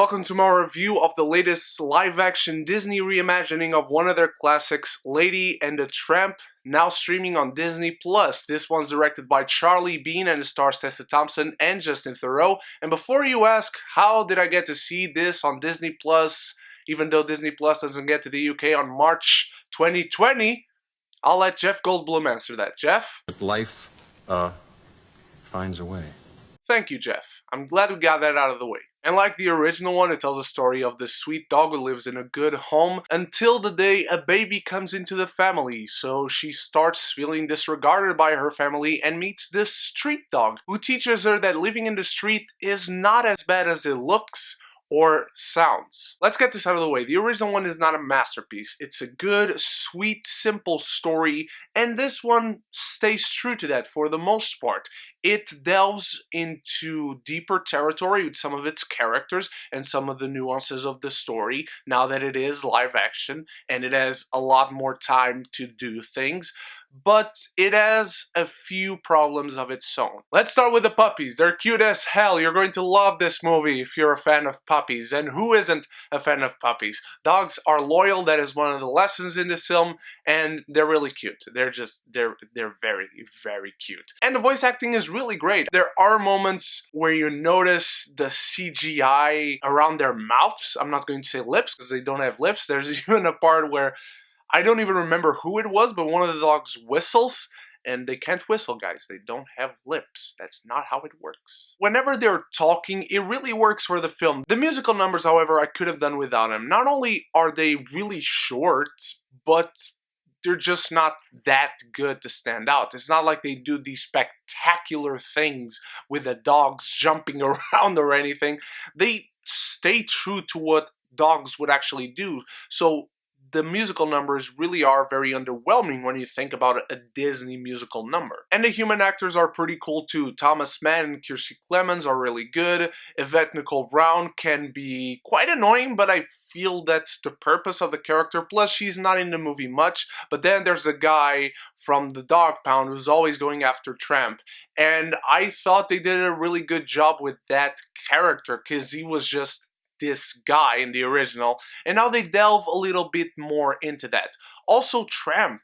welcome to my review of the latest live-action Disney reimagining of one of their classics, Lady and the Tramp, now streaming on Disney+. This one's directed by Charlie Bean and it stars Tessa Thompson and Justin Theroux. And before you ask, how did I get to see this on Disney+, even though Disney Plus doesn't get to the UK on March 2020, I'll let Jeff Goldblum answer that. Jeff? Life, finds a way. Thank you, Jeff. I'm glad we got that out of the way. And like the original one, it tells a story of this sweet dog who lives in a good home until the day a baby comes into the family. So she starts feeling disregarded by her family and meets this street dog who teaches her that living in the street is not as bad as it looks or sounds. Let's get this out of the way. The original one is not a masterpiece. It's a good, sweet, simple story, and this one stays true to that for the most part. It delves into deeper territory with some of its characters and some of the nuances of the story now that it is live action and it has a lot more time to do things. But it has a few problems of its own. Let's start with the puppies. They're cute as hell. You're going to love this movie if you're a fan of puppies. And who isn't a fan of puppies? Dogs are loyal. That is one of the lessons in this film. And they're really cute. They're very, very cute. And the voice acting is really great. There are moments where you notice the CGI around their mouths. I'm not going to say lips because they don't have lips. There's even a part where I don't even remember who it was, but one of the dogs whistles, and they can't whistle, guys. They don't have lips. That's not how it works. Whenever they're talking, it really works for the film. The musical numbers, however, I could have done without them. Not only are they really short, but they're just not that good to stand out. It's not like they do these spectacular things with the dogs jumping around or anything. They stay true to what dogs would actually do. So the musical numbers really are very underwhelming when you think about a Disney musical number. And the human actors are pretty cool too. Mann and Kersey Clemons are really good. Yvette Nicole can be quite annoying, but I feel that's the purpose of the character. Plus, she's not in the movie much. But then there's the guy from the dog pound who's always going after Tramp. And I thought they did a really good job with that character because he was just this guy in the original, and now they delve a little bit more into that. Also, Tramp.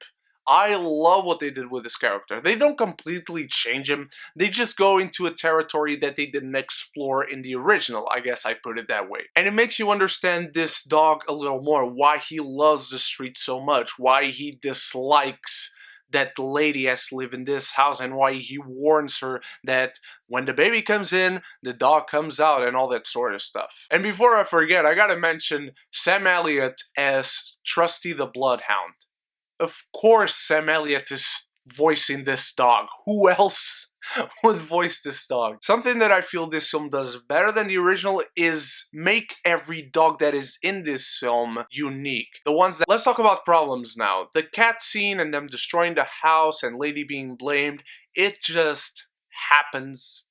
I love what they did with this character. They don't completely change him. They just go into a territory that they didn't explore in the original, I guess I put it that way. And it makes you understand this dog a little more, why he loves the street so much, why he dislikes that the lady has to live in this house, and why he warns her that when the baby comes in, the dog comes out, and all that sort of stuff. And before I forget, I gotta mention Sam Elliot as Trusty the Bloodhound. Of course Sam Elliot is voicing this dog. Who else would voice this dog? Something that I feel this film does better than the original is make every dog that is in this film unique. The ones that... Let's talk about problems now. The cat scene and them destroying the house and Lady being blamed, it just happens.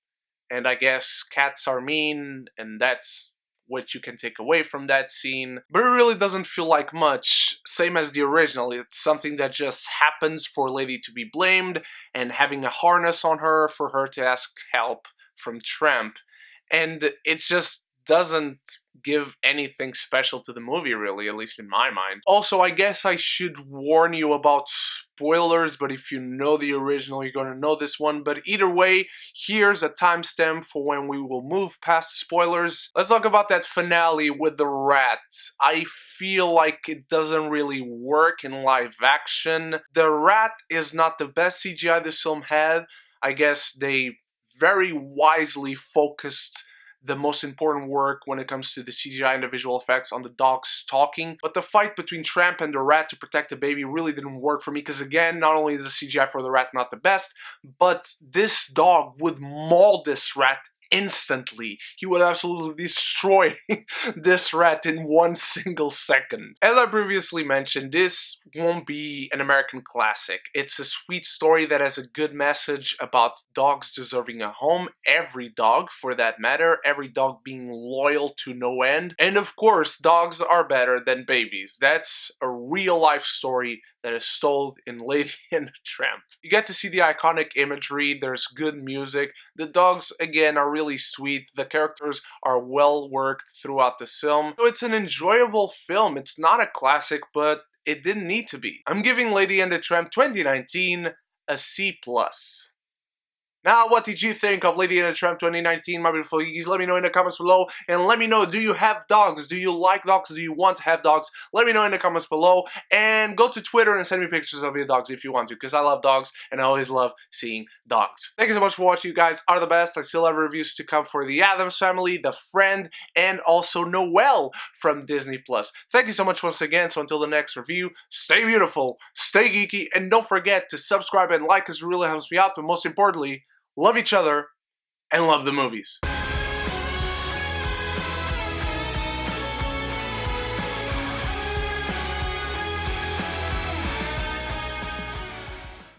And I guess cats are mean, and that's what you can take away from that scene. But it really doesn't feel like much, same as the original. It's something that just happens for Lady to be blamed, and having a harness on her for her to ask help from Tramp. And it just doesn't give anything special to the movie, really, at least in my mind. Also, I guess I should warn you about spoilers, but if you know the original, you're gonna know this one. But either way, here's a timestamp for when we will move past spoilers. Let's talk about that finale with the rat. I feel like it doesn't really work in live action. The rat is not the best CGI this film had. I guess they very wisely focused the most important work when it comes to the CGI and the visual effects on the dogs talking. But the fight between Tramp and the rat to protect the baby really didn't work for me because, again, not only is the CGI for the rat not the best, but this dog would maul this rat instantly. He would absolutely destroy this rat in 1 single second. As I previously mentioned, this won't be an American classic. It's a sweet story that has a good message about dogs deserving a home, every dog for that matter, every dog being loyal to no end. And of course, dogs are better than babies. That's a real life story that is told in Lady and the Tramp. You get to see the iconic imagery, there's good music, the dogs again are really sweet. The characters are well worked throughout this film. So it's an enjoyable film. It's not a classic, but it didn't need to be. I'm giving Lady and the Tramp 2019 a C+. Now, what did you think of Lady and the Tramp 2019, my beautiful geekies? Let me know in the comments below, and let me know, do you have dogs? Do you like dogs? Do you want to have dogs? Let me know in the comments below, and go to Twitter and send me pictures of your dogs if you want to, because I love dogs, and I always love seeing dogs. Thank you so much for watching. You guys are the best. I still have reviews to come for The Addams Family, The Friend, and also Noelle from Disney+. Thank you so much once again. So until the next review, stay beautiful, stay geeky, and don't forget to subscribe and like, because it really helps me out, but most importantly, love each other, and love the movies.